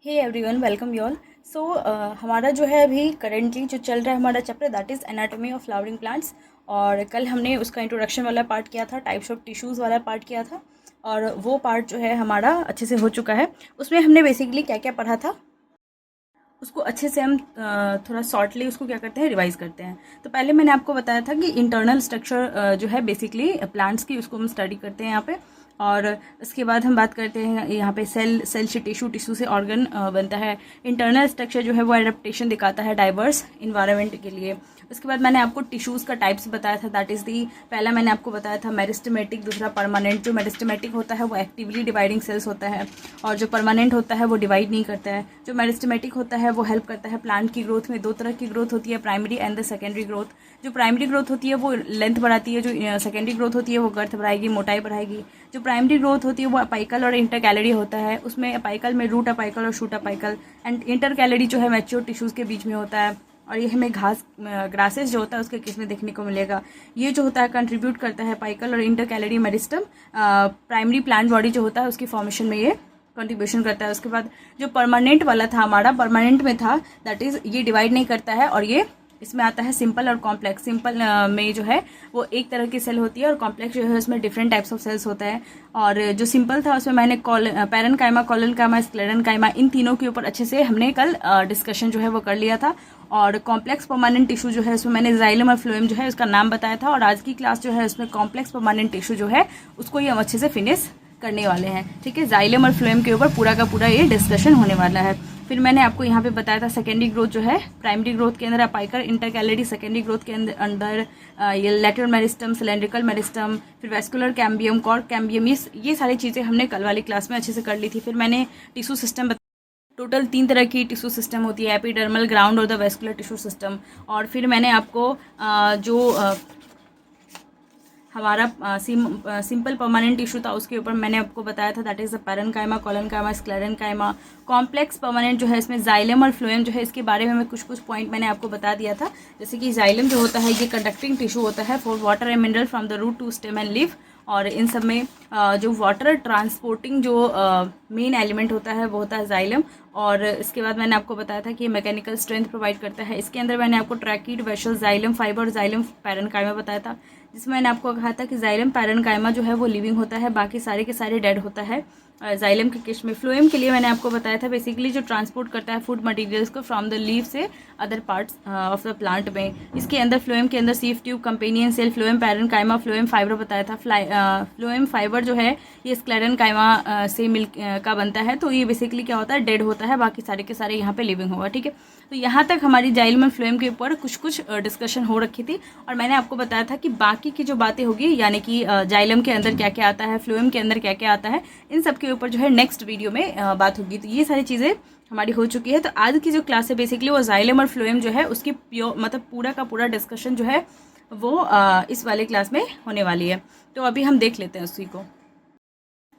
Hey everyone, welcome you all. So हमारा जो है अभी करेंटली जो चल रहा है हमारा chapter that is anatomy of flowering plants. और कल हमने उसका इंट्रोडक्शन वाला पार्ट किया था, टाइप्स ऑफ टिश्यूज़ वाला पार्ट किया था, और वो पार्ट जो है हमारा अच्छे से हो चुका है। उसमें हमने बेसिकली क्या क्या पढ़ा था उसको अच्छे से हम थोड़ा शॉर्टली उसको क्या करते हैं, रिवाइज करते हैं। तो पहले मैंने आपको बताया था कि इंटरनल स्ट्रक्चर जो है बेसिकली प्लांट्स की, उसको हम स्टडी करते हैं यहाँ पे। और उसके बाद हम बात करते हैं यहाँ पे सेल से टिश्यू, टिश्यू से ऑर्गन बनता है। इंटरनल स्ट्रक्चर जो है वो एडेप्टेशन दिखाता है डाइवर्स इन्वायरमेंट के लिए। उसके बाद मैंने आपको टिश्यूज़ का टाइप्स बताया था, दैट इज़ दी पहला मैंने आपको बताया था मेरिस्टेमेटिक, दूसरा परमानेंट। जो मेरिस्टेमेटिक होता है वो एक्टिवली डिवाइडिंग सेल्स होता है, और जो परमानेंट होता है वो डिवाइड नहीं करता है। जो मेरिस्टेमेटिक होता है वो हेल्प करता है प्लांट की ग्रोथ में। दो तरह की ग्रोथ होती है, primary and the secondary growth. जो प्राइमरी ग्रोथ होती है वो लेंथ बढ़ाती है, जो सेकेंडरी ग्रोथ होती है वो गर्थ बढ़ाएगी, मोटाई बढ़ाएगी। जो प्राइमरी ग्रोथ होती है वो अपाइकल और इंटरकैलरी होता है। उसमें अपाइकल में रूट अपाइकल और शूट अपाइकल, एंड इंटरकैलरी जो है मैच्योर टिश्यूज़ के बीच में होता है। और ये हमें ग्रासेस जो होता है उसके केस में देखने को मिलेगा। ये जो होता है कंट्रीब्यूट करता है पाइकल और intercalary meristem, primary plant body जो होता है उसकी फॉर्मेशन में ये कंट्रीब्यूशन करता है। उसके बाद जो परमानेंट वाला था हमारा, परमानेंट में था दैट इज़ ये डिवाइड नहीं करता है, और ये इसमें आता है सिंपल और कॉम्प्लेक्स। सिंपल में जो है वो एक तरह की सेल होती है, और कॉम्प्लेक्स जो है उसमें डिफरेंट टाइप्स ऑफ सेल्स होता है। और जो सिंपल था उसमें मैंने पैरेनकाइमा, कोलेनकाइमा, स्क्लेरेनकाइमा, इन तीनों के ऊपर अच्छे से हमने कल डिस्कशन जो है वो कर लिया था। और कॉम्प्लेक्स परमानेंट टिश्यू जो है उसमें मैंने जाइलम और फ्लोएम जो है उसका नाम बताया था। और आज की क्लास जो है उसमें कॉम्प्लेक्स परमानेंट टिश्यू जो है उसको ही हम अच्छे से फिनिश करने वाले हैं। ठीक है, जाइलम और फ्लोएम के ऊपर पूरा का पूरा ये डिस्कशन होने वाला है। फिर मैंने आपको यहाँ पे बताया था सेकेंडरी ग्रोथ जो है, प्राइमरी ग्रोथ के अंदर अपाइकल, इंटरकैलरी, सेकेंडरी ग्रोथ के अंदर ये लेटरल मेरिस्टम, सिलेंड्रिकल मेरिस्टम, फिर वेस्कुलर कैम्बियम, कॉर्क कैम्बियम, ये सारी चीज़ें हमने कल वाली क्लास में अच्छे से कर ली थी। फिर मैंने टिश्यू सिस्टम, टोटल 3 तरह की टिश्यू सिस्टम होती है, एपिडर्मल, ग्राउंड और द वेस्कुलर टिश्यू सिस्टम। और फिर मैंने आपको हमारा सिंपल परमानेंट टिश्यू था उसके ऊपर मैंने आपको बताया था that is the parenchyma, collenchyma, sclerenchyma. Complex permanent जो है इसमें जाइलम और फ्लोएम जो है, इसके बारे में कुछ पॉइंट मैंने आपको बता दिया था। जैसे कि जाइलम जो होता है ये कंडक्टिंग टिश्यू होता है for water and mineral from the root to stem and leaf. और इन सब में जो वाटर ट्रांसपोर्टिंग जो मेन एलिमेंट होता है वो होता है जाइलम। और इसके बाद मैंने आपको बताया था कि मैकेनिकल स्ट्रेंथ प्रोवाइड करता है। इसके अंदर मैंने आपको ट्रैकीड, वेसल, जाइलम फाइबर और जाइलम पैरेनकाइमा बताया था, जिसमें मैंने आपको कहा था कि जाइलम पैरेनकाइमा जो है वो लिविंग होता है, बाकी सारे के सारे डेड होता है जाइलम के केस में। फ्लोएम के लिए मैंने आपको बताया था बेसिकली जो ट्रांसपोर्ट करता है फूड मटेरियल्स को फ्रॉम द लीफ से other parts of the plant में। इसके अंदर फ्लोएम के अंदर sieve tube, companion cell, phloem parenchyma, phloem fibre बताया था। फ्लोएम फाइबर जो है ये स्क्लेरेनकाइमा से मिल का बनता है। तो ये बेसिकली क्या होता है, डेड होता है, बाकी सारे के सारे यहाँ पे लिविंग होगा। ठीक है, तो यहाँ तक हमारी जाइलम और फ्लोएम के ऊपर कुछ डिस्कशन हो रखी थी। और मैंने आपको बताया था कि बाकी की जो बातें होगी, यानी कि जाइलम के अंदर क्या क्या आता है, फ्लोएम के अंदर क्या क्या आता है, इन सब के ऊपर जो है नेक्स्ट वीडियो में बात होगी। तो ये सारी चीज़ें हमारी हो चुकी है। तो आज की जो क्लास है बेसिकली वो जाइलम और फ्लोएम जो है उसकी मतलब पूरा का पूरा डिस्कशन जो है वो इस वाले क्लास में होने वाली है। तो अभी हम देख लेते हैं उसी को।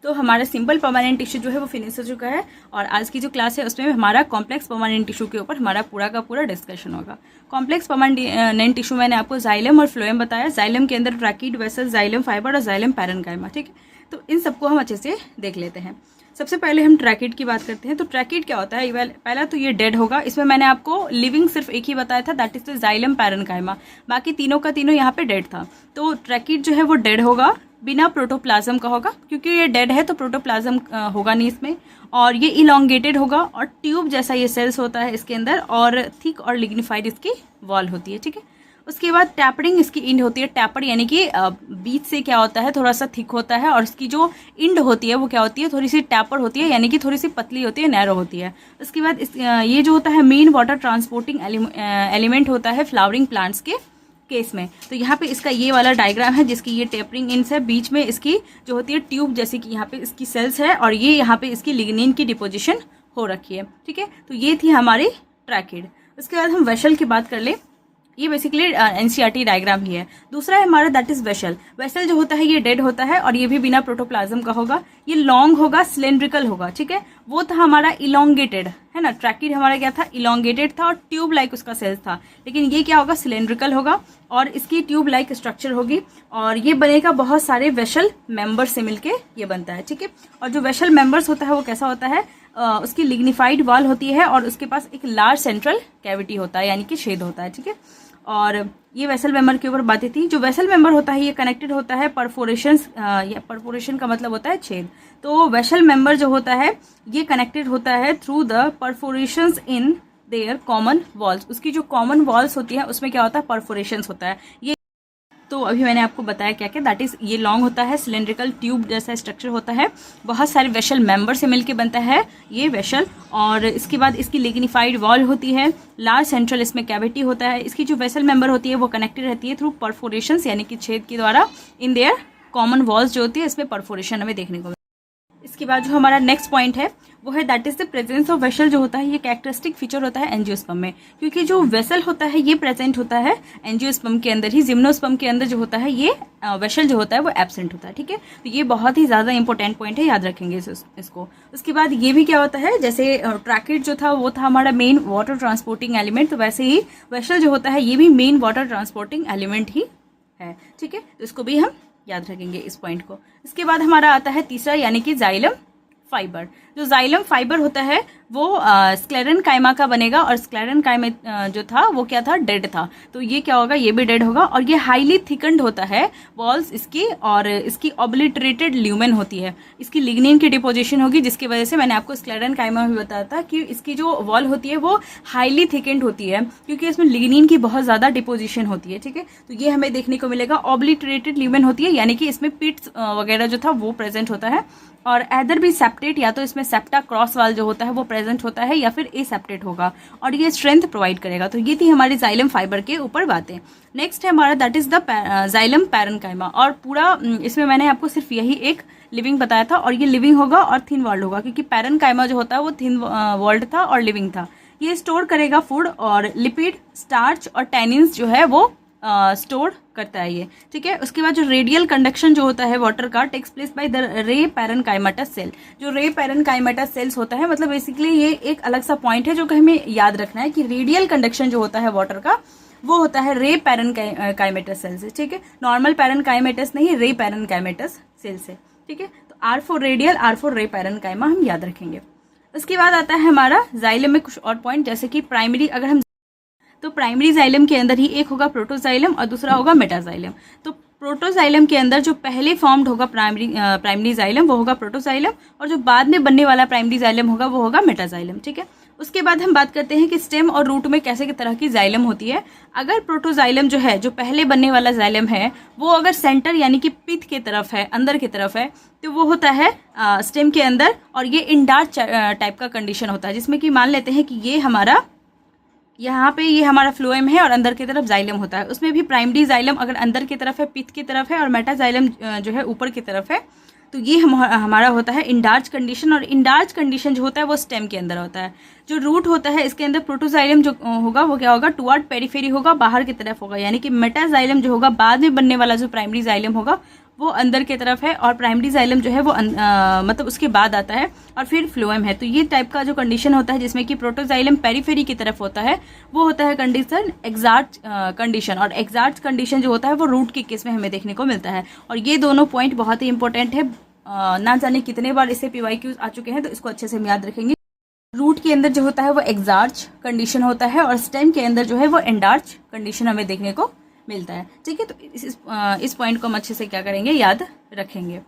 तो हमारा सिंपल परमानेंट टिश्यू जो है वो फिनिश हो चुका है, और आज की जो क्लास है उसमें हमारा कॉम्प्लेक्स परमानेंट टिश्यू के ऊपर हमारा पूरा का पूरा डिस्कशन होगा। कॉम्प्लेक्स परमानेंट टिश्यू मैंने आपको जाइलम और फ्लोएम बताया। जाइलम के अंदर ट्रैकीड, वेसल, जाइलम फाइबर और जाइलम पैरेनकाइमा। ठीक है, तो इन सबको हम अच्छे से देख लेते हैं। सबसे पहले हम ट्रैकीड की बात करते हैं। तो ट्रैकीड क्या होता है, पहला तो ये डेड होगा। इसमें मैंने आपको लिविंग सिर्फ एक ही बताया था, that is the xylem parenchyma, बाकी तीनों का तीनों यहाँ पे डेड था। तो ट्रैकीड जो है वो डेड होगा, बिना प्रोटोप्लाज्म का होगा, क्योंकि ये डेड है तो प्रोटोप्लाज्म होगा नहीं इसमें। और ये इलोंगेटेड होगा, और ट्यूब जैसा ये सेल्स होता है इसके अंदर, और थिक और लिग्निफाइड इसकी वॉल होती है। ठीक है, उसके बाद टैपरिंग इसकी इंड होती है। टैपर यानी कि बीच से क्या होता है, थोड़ा सा थिक होता है, और इसकी जो इंड होती है वो क्या होती है, थोड़ी सी टैपर होती है, यानी कि थोड़ी सी पतली होती है, नैरो होती है। उसके बाद ये जो होता है मेन वाटर ट्रांसपोर्टिंग एलिमेंट होता है फ्लावरिंग प्लांट्स के केस में। तो यहाँ पे इसका ये वाला डायग्राम है जिसकी ये टेपरिंग इंड्स है, बीच में इसकी जो होती है ट्यूब जैसे कि यहाँ पे इसकी सेल्स है, और ये यहाँ पे इसकी लिग्निन की डिपोजिशन हो रखी है। ठीक है, तो ये थी हमारी ट्रैकीड। उसके बाद हम वेसल की बात कर ले। ये बेसिकली एनसीईआरटी डायग्राम ही है। दूसरा है हमारा दैट इज वेसल। वेसल जो होता है ये डेड होता है, और ये भी बिना प्रोटोप्लाज्म का होगा। ये लॉन्ग होगा, सिलेंड्रिकल होगा। ठीक है, वो था हमारा इलोंगेटेड, है ना। ट्रैकीड हमारा क्या था, इलोंगेटेड था और ट्यूब लाइक उसका सेल्स था। लेकिन ये क्या होगा, सिलेंड्रिकल होगा, और इसकी ट्यूब लाइक स्ट्रक्चर होगी, और ये बनेगा बहुत सारे वेसल मेंबर से मिलके ये बनता है। ठीक है, और जो वेसल मेंबर्स होता है वो कैसा होता है, उसकी लिग्निफाइड वॉल होती है और उसके पास एक लार्ज सेंट्रल कैविटी होता है, यानी कि छेद होता है, ठीक है। और ये वेसल मेंबर के ऊपर बातें थी। जो वेसल मेंबर होता है ये कनेक्टेड होता है परफोरेशंस, या परफोरेशन का मतलब होता है छेद। तो वेसल मेंबर जो होता है ये कनेक्टेड होता है through the perforations in their common walls. उसकी जो कॉमन वॉल्स होती है उसमें क्या होता है, परफोरेशंस होता है। ये तो अभी मैंने आपको बताया क्या क्या, दैट इज ये लॉन्ग होता है, सिलेंड्रिकल ट्यूब जैसा स्ट्रक्चर होता है, बहुत सारे वेसल मेंबर से मिलके बनता है ये वेसल। और इसके बाद इसकी लिग्निफाइड वॉल होती है, लार्ज सेंट्रल इसमें कैविटी होता है। इसकी जो वेसल मेंबर होती है वो कनेक्टेड रहती है थ्रू परफोरेशंस, यानी कि छेद के द्वारा इन देयर कॉमन वॉल्स जो होती है इसमें परफोरेशन हमें देखने को। इसके बाद जो हमारा नेक्स्ट पॉइंट है वो है that is the presence of vessel. जो होता है ये कैरेक्टरिस्टिक फीचर होता है एंजियोस्पर्म में, क्योंकि जो वेसल होता है ये प्रेजेंट होता है एंजियोस्पर्म के अंदर ही, जिम्नोस्पर्म के अंदर जो होता है ये वेसल जो होता है वो एब्सेंट होता है, ठीक है। तो ये बहुत ही ज़्यादा इंपॉर्टेंट पॉइंट है, याद रखेंगे इसको। उसके बाद ये भी क्या होता है, जैसे ट्रैकेट जो था वो था हमारा मेन वाटर ट्रांसपोर्टिंग एलिमेंट, तो वैसे ही वेसल जो होता है ये भी मेन वाटर ट्रांसपोर्टिंग एलिमेंट ही है, ठीक है। तो इसको भी हम याद रखेंगे इस पॉइंट को। इसके बाद हमारा आता है तीसरा, यानी कि जाइलम फाइबर। जो जाइलम फाइबर होता है वो स्क्लेरन काइमा का बनेगा, और स्क्लेरन काइमा जो था वो क्या था, डेड था। तो ये क्या होगा, ये भी डेड होगा। और ये हाईली थिकंड होता है वॉल्स इसकी, और इसकी ऑब्लिटरेटेड ल्यूमेन होती है। इसकी लिग्निन की डिपोजिशन होगी, जिसकी वजह से मैंने आपको स्क्लेरन काइमा भी बताया था कि इसकी जो वॉल होती है वो हाईली थिकंड होती है, क्योंकि इसमें लिग्निन की बहुत ज़्यादा डिपोजिशन होती है, ठीक है। तो ये हमें देखने को मिलेगा। ऑब्लिटरेटेड ल्यूमेन होती है, यानी कि इसमें पिट्स वगैरह जो था वो प्रेजेंट होता है। और एदर भी सेप्टेट, या तो इसमें सेप्टा क्रॉस वाल जो होता है वो प्रेजेंट होता है, या फिर ए सेप्टेट होगा, और ये स्ट्रेंथ प्रोवाइड करेगा। तो ये थी हमारी जाइलम फाइबर के ऊपर बातें। नेक्स्ट है हमारा that is the xylem parenchyma. और पूरा इसमें मैंने आपको सिर्फ यही एक लिविंग बताया था, और ये लिविंग होगा और थिन वॉल्ड होगा, क्योंकि पैरेन्काइमा जो होता है वो थिन वॉल्ड था और लिविंग था। ये स्टोर करेगा फूड, और लिपिड, स्टार्च और टैनिन्स जो है वो स्टोर करता है ये, ठीक है। उसके बाद जो रेडियल कंडक्शन जो होता है वाटर का takes place by the ray parenchymatous cell. जो रे पैरेन्काइमेटस सेल्स होता है, मतलब बेसिकली ये एक अलग सा पॉइंट है जो कि हमें याद रखना है कि रेडियल कंडक्शन जो होता है वाटर का वो होता है रे पैरेन्काइमेटस सेल से, ठीक है। नॉर्मल पैरेन्काइमेटस नहीं, रे पैरेन्काइमेटस सेल से, ठीक है। तो R for radial, R for ray parenchyma हम याद रखेंगे। उसके बाद आता है हमारा जाइलम में कुछ और पॉइंट, जैसे कि प्राइमरी, अगर हम तो प्राइमरी जाइलम के अंदर ही एक होगा प्रोटोजाइलम और दूसरा होगा मेटाजाइलम। तो प्रोटोजाइलम के अंदर जो पहले फॉर्म्ड होगा प्राइमरी जाइलम वो होगा प्रोटोजाइलम, और जो बाद में बनने वाला प्राइमरी जाइलम होगा वो होगा मेटाजाइलम, ठीक है। उसके बाद हम बात करते हैं कि स्टेम और रूट में कैसे की तरह की जाइलम होती है। अगर प्रोटोजाइलम जो है, जो पहले बनने वाला जाइलम है, वो अगर सेंटर यानी कि पिथ की तरफ है, अंदर की तरफ है, तो वो होता है स्टेम के अंदर, और ये इंडार्च टाइप का कंडीशन होता है, जिसमें कि मान लेते हैं कि ये हमारा यहाँ पे ये हमारा फ्लोएम है और अंदर की तरफ जाइलम होता है। उसमें भी प्राइमरी जाइलम अगर अंदर की तरफ है, पिथ की तरफ है, और मेटाजाइलम जो है ऊपर की तरफ है, तो ये हमारा होता है इंडार्च कंडीशन। और इंडार्च कंडीशन जो होता है वो स्टेम के अंदर होता है। जो रूट होता है इसके अंदर प्रोटोजाइलम जो होगा वो क्या होगा, टुवर्ड पेरिफेरी होगा, बाहर की तरफ होगा, यानी कि मेटाजाइलम जो होगा बाद में बनने वाला जो प्राइमरी जाइलम होगा वो अंदर की तरफ है, और प्राइमरी जाइलम जो है वो मतलब उसके बाद आता है, और फिर फ्लोएम है। तो ये टाइप का जो कंडीशन होता है जिसमें कि प्रोटोजाइलम पेरिफेरी की तरफ होता है, वो होता है कंडीशन एक्सार्च कंडीशन। और एक्सार्च कंडीशन जो होता है वो रूट के केस में हमें देखने को मिलता है। और ये दोनों पॉइंट बहुत ही इंपॉर्टेंट है, ना जाने कितने बार इससे PYQs आ चुके हैं, तो इसको अच्छे से हम याद रखेंगे। रूट के अंदर जो होता है वो एक्सार्च कंडीशन होता है, और स्टेम के अंदर जो है वो एंडार्च कंडीशन हमें देखने को मिलता है, ठीक है। तो इस पॉइंट को हम अच्छे से क्या करेंगे, याद रखेंगे।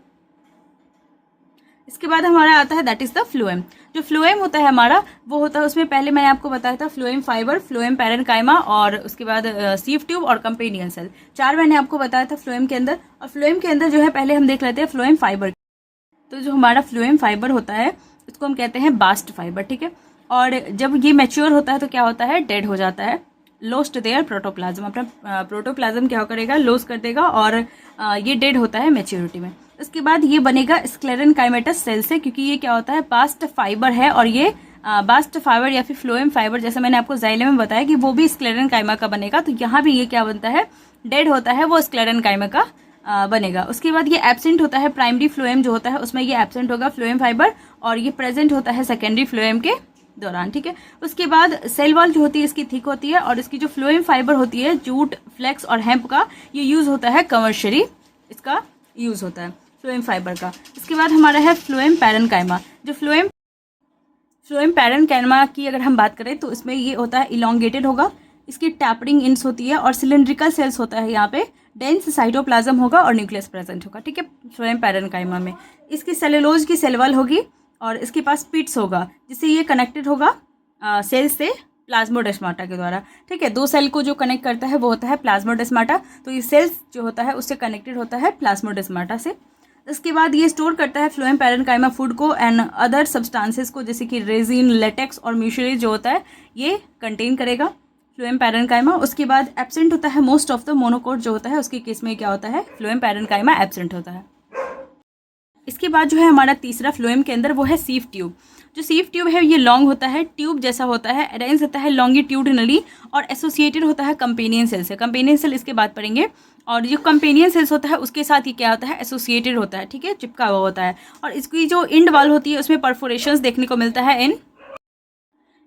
इसके बाद हमारा आता है दैट इज द फ्लोएम। जो फ्लोएम होता है हमारा वो होता है, उसमें पहले मैंने आपको बताया था फ्लोएम फाइबर, फ्लोएम पैरेन्काइमा, और उसके बाद सीव ट्यूब और कंपेनियन सेल, 4 मैंने आपको बताया था फ्लोएम के अंदर। और फ्लोएम के अंदर जो है पहले हम देख लेते हैं फ्लोएम फाइबर। तो जो हमारा फ्लोएम फाइबर होता है उसको हम कहते हैं बास्ट फाइबर, ठीक है। और जब ये मैच्योर होता है तो क्या होता है, डेड हो जाता है, लोस्ट देयर प्रोटोप्लाज्म, अपना प्रोटोप्लाज्म क्या करेगा, लॉस कर देगा, और ये डेड होता है मैच्योरिटी में। उसके बाद ये बनेगा स्क्लेरन काइमेटस सेल से, क्योंकि ये क्या होता है, बास्ट फाइबर है, और ये बास्ट फाइबर या फिर फ्लोएम फाइबर, जैसे मैंने आपको जाइलम में बताया कि वो भी स्क्लेरन काइमा का बनेगा, तो यहाँ भी ये क्या बनता है, डेड होता है, वो स्क्लेरन काइमा का बनेगा। उसके बाद ये एब्सेंट होता है, प्राइमरी फ्लोएम जो होता है उसमें ये एब्सेंट होगा फ्लोएम फाइबर, और ये प्रेजेंट होता है सेकेंडरी फ्लोएम के दौरान, ठीक है। उसके बाद सेल वॉल जो होती है इसकी थिक होती है, और इसकी जो फ्लोएम फाइबर होती है, जूट, फ्लेक्स और हेम्प का ये यूज होता है कमर्शियली, इसका यूज होता है फ्लोएम फाइबर का। इसके बाद हमारा है फ्लोएम पैरेन्काइमा। जो फ्लोएम फ्लोएम पैरेन्काइमा की अगर हम बात करें तो इसमें ये होता है इलोंगेटेड होगा, इसकी टैपरिंग इंस होती है और सिलेंड्रिकल सेल्स होता है। यहाँ पे डेंस साइटोप्लाज्म होगा और न्यूक्लियस प्रेजेंट होगा, ठीक है, फ्लोएम पैरेन्काइमा में। इसकी सेलुलोज की सेल वॉल होगी और इसके पास पिट्स होगा जिससे ये कनेक्टेड होगा सेल से प्लाज्मोडेस्माटा के द्वारा, ठीक है। दो सेल को जो कनेक्ट करता है वो होता है प्लाज्मोडेस्माटा, तो ये सेल्स जो होता है उससे कनेक्टेड होता है प्लाज्मोडेस्माटा से। इसके बाद ये स्टोर करता है फ्लोएम पैरेन्काइमा फूड को एंड अदर सब्सटेंसेस को, जैसे कि रेजिन, लेटेक्स और म्यूसिली जो होता है ये कंटेन करेगा फ्लोएम पैरेन्काइमा। उसके बाद एब्सेंट होता है मोस्ट ऑफ द मोनोकोट जो होता है, उसके केस में क्या होता है, फ्लोएम पैरेन्काइमा एब्सेंट होता है। इसके बाद जो है हमारा तीसरा फ्लोएम के अंदर वो है सीव ट्यूब। जो सीव ट्यूब है ये लॉन्ग होता है, ट्यूब जैसा होता है, अरेंज होता है लॉन्गिट्यूडनली और एसोसिएटेड होता है कंपेनियन सेल से। कंपेनियन सेल इसके बाद पढ़ेंगे। और जो कंपेनियन सेल्स होता है उसके साथ ये क्या होता है, एसोसिएटेड होता है, ठीक है, चिपका हुआ होता है। और इसकी जो इंड वॉल होती है उसमें परफोरेशंस देखने को मिलता है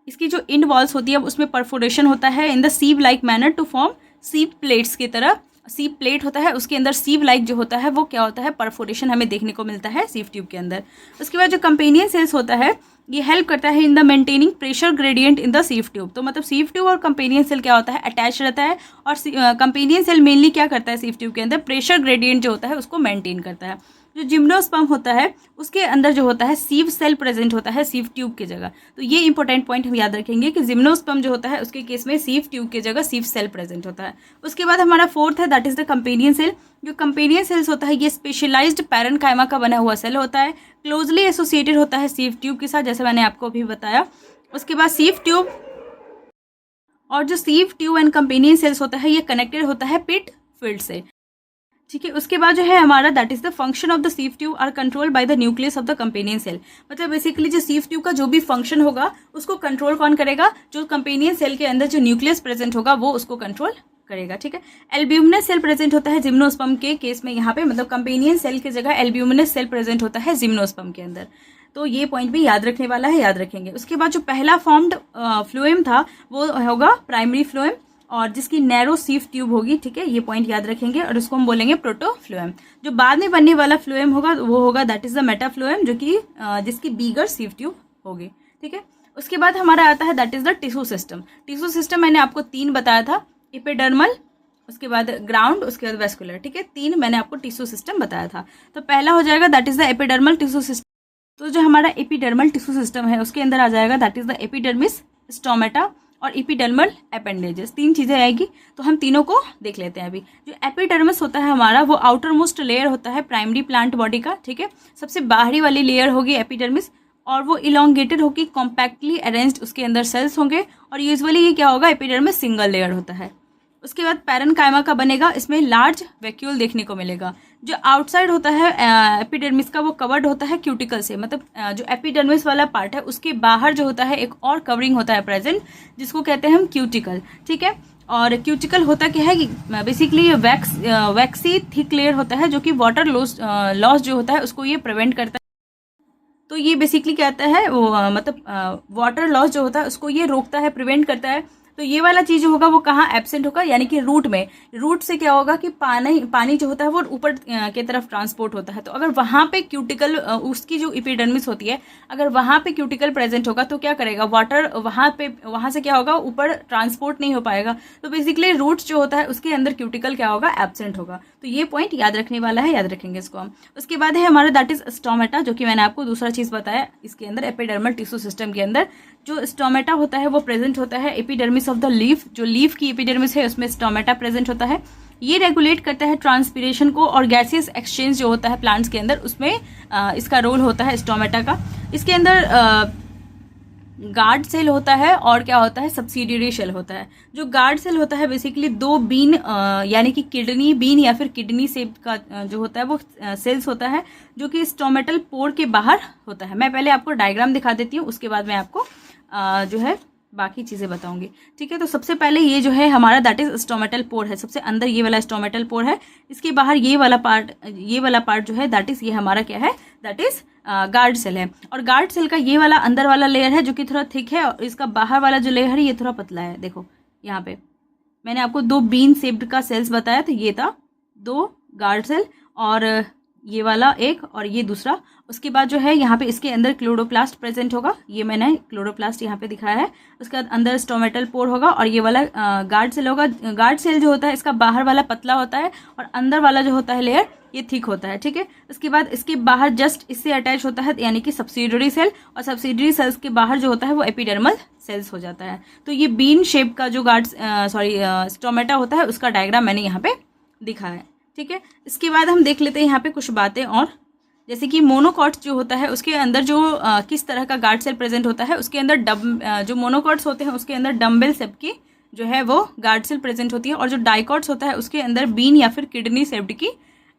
इसकी जो इंड वॉल्स होती है उसमें परफोरेशन होता है in the sieve like manner to form sieve plates की तरह। सीव प्लेट होता है, उसके अंदर सीव लाइक जो होता है वो क्या होता है, परफोरेशन हमें देखने को मिलता है सीव ट्यूब के अंदर। उसके बाद जो कंपेनियन सेल्स होता है ये हेल्प करता है in the maintaining pressure gradient in the sieve tube. तो मतलब सीव ट्यूब और कंपेनियन सेल क्या होता है, अटैच रहता है। और कंपेनियन सेल मेनली क्या करता है सीव ट्यूब के अंदर, प्रेशर ग्रेडियंट जो होता है उसको मेंटेन करता है। जो जिम्नोस्पर्म होता है उसके अंदर जो होता है सीव सेल प्रेजेंट होता है सीव ट्यूब की जगह। तो ये इंपॉर्टेंट पॉइंट हम याद रखेंगे कि जिम्नोस्पर्म जो होता है उसके केस में सीव ट्यूब की जगह सीव सेल प्रेजेंट होता है। उसके बाद हमारा फोर्थ है that is the companion cell. जो कंपेनियन सेल्स होता है ये स्पेशलाइज्ड पैरेन्काइमा का बना हुआ सेल होता है, क्लोजली एसोसिएटेड होता है सीव ट्यूब के साथ, जैसे मैंने आपको अभी बताया। उसके बाद सीव ट्यूब और जो sieve tube and companion cells होता है ये कनेक्टेड होता है पिट फील्ड से, ठीक है। उसके बाद जो है हमारा that is the function of the sieve tube are control by the nucleus of the companion cell. मतलब बेसिकली जो सीव ट्यूब का जो भी फंक्शन होगा उसको कंट्रोल कौन करेगा, जो कंपेनियन सेल के अंदर जो न्यूक्लियस प्रेजेंट होगा वो उसको कंट्रोल करेगा, ठीक है। एल्ब्यूमिनस सेल प्रेजेंट होता है जिम्नोस्पर्म के केस में, यहाँ पे मतलब कंपेनियन सेल की जगह एल्ब्यूमिनस सेल प्रेजेंट होता है जिम्नोस्पर्म के अंदर। तो ये पॉइंट भी याद रखने वाला है, याद रखेंगे। उसके बाद जो पहला फॉर्म्ड फ्लोएम था वो होगा प्राइमरी फ्लोएम और जिसकी नैरो सीव ट्यूब होगी, ठीक है, ये पॉइंट याद रखेंगे। और उसको हम बोलेंगे प्रोटोफ्लोएम। जो बाद में बनने वाला फ्लोएम होगा वो होगा दैट इज द मेटाफ्लोएम, जो कि जिसकी बीगर सीव ट्यूब होगी, ठीक है। उसके बाद हमारा आता है that is the tissue system. Tissue system मैंने आपको 3 बताया था, एपिडर्मल, उसके बाद ग्राउंड, उसके बाद वेस्कुलर, ठीक है। 3 मैंने आपको टिश्यू सिस्टम बताया था। तो पहला हो जाएगा that is the epidermal tissue system. तो जो हमारा एपिडर्मल टिश्यू सिस्टम है उसके अंदर आ जाएगा that is the epidermis, stomata और एपिडर्मल एपेंडेजेस। 3 चीजें आएगी, तो हम तीनों को देख लेते हैं अभी। जो एपिडर्मिस होता है हमारा वो आउटर मोस्ट लेयर होता है प्राइमरी प्लांट बॉडी का, ठीक है। सबसे बाहरी वाली लेयर होगी एपिडर्मिस और वो इलोंगेटेड होगी, कॉम्पैक्टली अरेंज्ड उसके अंदर सेल्स होंगे और यूजुअली ये क्या होगा, एपिडर्मिस सिंगल लेयर होता है। उसके बाद पैरेन्काइमा का बनेगा, इसमें लार्ज वैक्यूल देखने को मिलेगा। जो आउटसाइड होता है एपिडर्मिस का वो कवर्ड होता है क्यूटिकल से, मतलब जो एपिडर्मिस वाला पार्ट है उसके बाहर जो होता है एक और कवरिंग होता है प्रेजेंट, जिसको कहते हैं हम क्यूटिकल, ठीक है। और क्यूटिकल होता क्या है कि बेसिकली वैक्सी थिक लेयर होता है जो कि वाटर लॉस जो होता है उसको ये प्रिवेंट करता है। तो ये बेसिकली कहता है वो मतलब वाटर लॉस जो होता है उसको ये रोकता है, प्रिवेंट करता है। तो ये वाला चीज जो होगा वो कहाँ एब्सेंट होगा, यानी कि रूट में। रूट से क्या होगा कि पानी जो होता है वो ऊपर की तरफ ट्रांसपोर्ट होता है। तो अगर वहां पे क्यूटिकल उसकी जो एपिडर्मिस होती है अगर वहां पे क्यूटिकल प्रेजेंट होगा तो क्या करेगा, वाटर वहां से क्या होगा, ऊपर ट्रांसपोर्ट नहीं हो पाएगा। तो बेसिकली रूट जो होता है उसके अंदर क्यूटिकल क्या होगा, एब्सेंट होगा। तो ये पॉइंट याद रखने वाला है, याद रखेंगे इसको हम। उसके बाद है हमारा दैट इज स्टोमेटा, जो कि मैंने आपको दूसरा चीज बताया इसके अंदर एपिडर्मल टिश्यू सिस्टम के अंदर जो स्टोमेटा होता है वो प्रेजेंट होता है एपिडर्मिस ऑफ द लीफ। जो लीफ की एपिडर्मिस है उसमें स्टोमेटा प्रेजेंट होता है। ये रेगुलेट करता है ट्रांसपीरेशन को और गैसियस एक्सचेंज जो होता है प्लांट्स के अंदर, उसमें इसका रोल होता है स्टोमेटा का। इसके अंदर गार्ड सेल होता है और क्या होता है, सब्सिडियरी सेल होता है। जो गार्ड सेल होता है बेसिकली 2 बीन यानी कि किडनी बीन या फिर किडनी सेप का जो होता है वो सेल्स होता है, जो कि स्टोमेटल पोर के बाहर होता है। मैं पहले आपको डायग्राम दिखा देती हूँ, उसके बाद मैं आपको जो है बाकी चीजें बताऊंगी, ठीक है। तो सबसे पहले ये जो है हमारा दैट इज स्टोमेटल पोर है, सबसे अंदर ये वाला स्टोमेटल पोर है। इसके बाहर ये वाला पार्ट जो है दैट इज ये हमारा क्या है, दैट इज गार्ड सेल है। और गार्ड सेल का ये वाला अंदर वाला लेयर है जो कि थोड़ा थिक है और इसका बाहर वाला जो लेयर है ये थोड़ा पतला है। देखो यहाँ पे मैंने आपको 2 बीन शेप्ड का सेल्स बताया, तो ये था 2 गार्ड सेल और ये वाला एक और ये दूसरा। उसके बाद जो है यहाँ पे इसके अंदर क्लोरोप्लास्ट प्रेजेंट होगा, ये मैंने क्लोरोप्लास्ट यहाँ पे दिखाया है। उसके बाद अंदर स्टोमेटल पोर होगा और ये वाला गार्ड सेल होगा। गार्ड सेल जो होता है इसका बाहर वाला पतला होता है और अंदर वाला जो होता है लेयर ये थिक होता है, ठीक है। उसके बाद इसके बाहर जस्ट इससे अटैच होता है यानी कि सब्सिडरी सेल, और सब्सिडरी सेल्स के बाहर जो होता है वो एपिडर्मल सेल्स हो जाता है। तो ये बीन शेप का जो स्टोमेटा होता है उसका डायग्राम मैंने यहाँ पे दिखा है, ठीक है। इसके बाद हम देख लेते हैं यहाँ पे कुछ बातें और, जैसे कि मोनोकॉट्स जो होता है उसके अंदर जो किस तरह का गार्ड सेल प्रेजेंट होता है। उसके अंदर जो मोनोकॉट्स होते हैं उसके अंदर डम्बेल शेप की जो है वो गार्ड सेल प्रेजेंट होती है, और जो डाइकॉट्स होता है उसके अंदर बीन या फिर किडनी शेप्ड की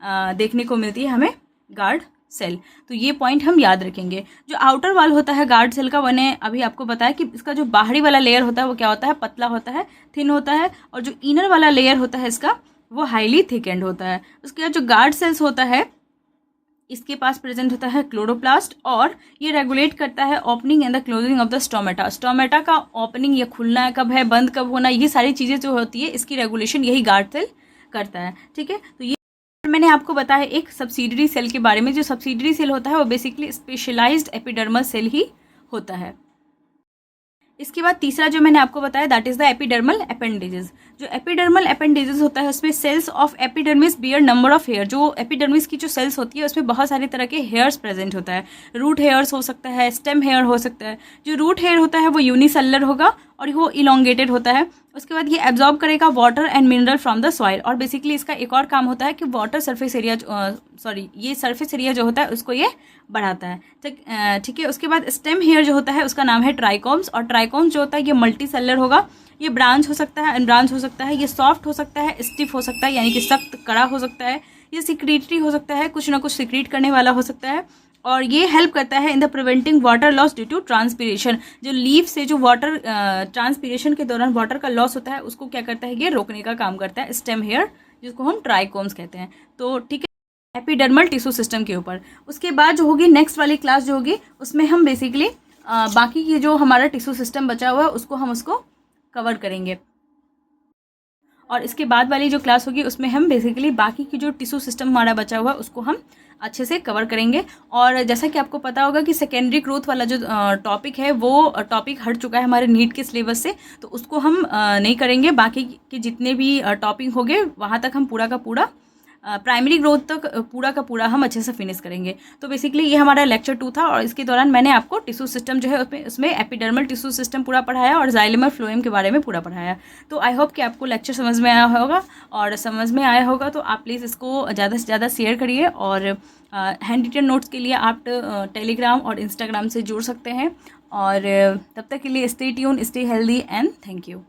देखने को मिलती है हमें गार्ड सेल। तो ये पॉइंट हम याद रखेंगे। जो आउटर वाल होता है गार्ड सेल का, मैंने अभी आपको बताया कि इसका जो बाहरी वाला लेयर होता है वो क्या होता है, पतला होता है, थिन होता है, और जो इनर वाला लेयर होता है इसका वो हाईली थिक एंड होता है। उसके बाद जो गार्ड सेल्स होता है इसके पास प्रेजेंट होता है क्लोरोप्लास्ट, और ये रेगुलेट करता है opening and the closing of the stomata. Stomata का ओपनिंग, ये खुलना है कब है, बंद कब होना, ये सारी चीज़ें जो होती है इसकी रेगुलेशन यही गार्ड सेल करता है, ठीक है। तो ये मैंने आपको बताया एक सब्सिडरी सेल के बारे में। जो सब्सिडरी सेल होता है वो बेसिकली स्पेशलाइज्ड एपिडर्मल सेल ही होता है। इसके बाद तीसरा जो मैंने आपको बताया that is the epidermal appendages. जो एपिडर्मल अपेंडेजेस होता है उसमें cells of epidermis bear number of hair. जो एपिडर्मिस की जो सेल्स होती है उसमें बहुत सारे तरह के हेयर्स प्रेजेंट होता है। रूट हेयर्स हो सकता है, स्टेम हेयर हो सकता है। जो रूट हेयर होता है वो यूनिसेलुलर होगा और वो इलोंगेटेड होता है। उसके बाद ये एब्जॉर्ब करेगा water and mineral from the soil, और बेसिकली इसका एक और काम होता है कि वाटर सरफेस एरिया ये सरफेस एरिया जो होता है उसको ये बढ़ाता है, ठीक है। उसके बाद स्टेम हेयर जो होता है उसका नाम है ट्राइकोम्स, और ट्राइकोम्स जो होता है ये मल्टी सेलुलर होगा। ये ब्रांच हो सकता है, अनब्रांच हो सकता है, ये सॉफ्ट हो सकता है, स्टिफ हो सकता है यानी कि सख्त कड़ा हो सकता है, ये सिक्रीटरी हो सकता है, कुछ ना कुछ सिक्रीट करने वाला हो सकता है, और ये हेल्प करता है in the preventing water loss due to transpiration. जो लीफ से जो वाटर ट्रांसपीरेशन के दौरान वाटर का लॉस होता है उसको क्या करता है, ये रोकने का काम करता है स्टेम हेयर, जिसको हम ट्राइकोम्स कहते हैं। तो ठीक है, एपिडर्मल टिश्यू सिस्टम के ऊपर। उसके बाद जो होगी नेक्स्ट वाली क्लास जो होगी उसमें हम बेसिकली बाकी की जो हमारा टिश्यू सिस्टम बचा हुआ है उसको कवर करेंगे, और इसके बाद वाली जो क्लास होगी उसमें हम बेसिकली बाकी की जो टिश्यू सिस्टम हमारा बचा हुआ है उसको हम अच्छे से कवर करेंगे। और जैसा कि आपको पता होगा कि सेकेंडरी ग्रोथ वाला जो टॉपिक है वो टॉपिक हट चुका है हमारे नीट के सिलेबस से, तो उसको हम नहीं करेंगे। बाकी के जितने भी टॉपिक होंगे वहाँ तक हम पूरा का पूरा प्राइमरी ग्रोथ तक पूरा का पूरा हम अच्छे से फिनिश करेंगे। तो बेसिकली ये हमारा लेक्चर 2 था, और इसके दौरान मैंने आपको टिश्यू सिस्टम जो है उसमें एपिडर्मल टिश्यू सिस्टम पूरा पढ़ाया और जाइलम और फ्लोएम के बारे में पूरा पढ़ाया। तो आई होप कि आपको लेक्चर समझ में आया होगा, और समझ में आया होगा तो आप प्लीज़ इसको ज़्यादा से ज़्यादा शेयर करिए। और हैंड रिटन नोट्स के लिए आप टेलीग्राम और इंस्टाग्राम से जुड़ सकते हैं। और तब तक के लिए stay tune, stay healthy and thank you.